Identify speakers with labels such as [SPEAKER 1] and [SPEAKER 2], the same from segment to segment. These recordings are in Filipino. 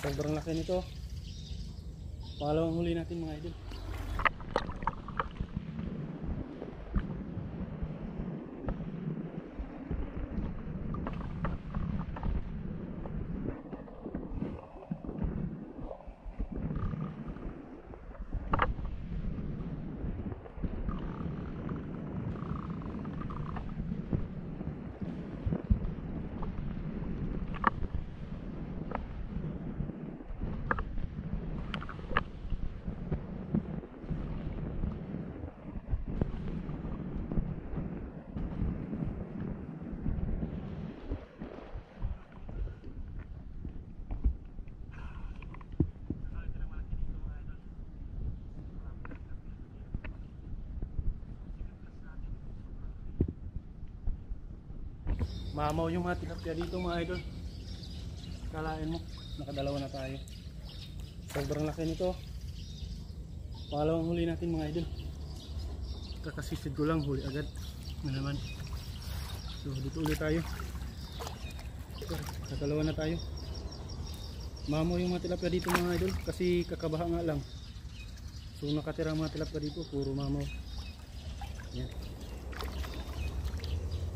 [SPEAKER 1] Sobrang laki nito. Pangalawang huli natin mga idol. Mamaw yung mga tilapia dito mga idol. Kalain mo, nakadalawa na tayo. Sobrang laki nito. Pangalawang huli natin mga idol. Kakasisid ko lang, huli agad na naman. So dito ulit tayo. Nakadalawa na tayo. Mamaw yung mga tilapia dito mga idol, kasi kakabaha nga lang. So nakatira mga tilapia dito, puro mamaw. Yan.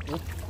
[SPEAKER 1] Oh.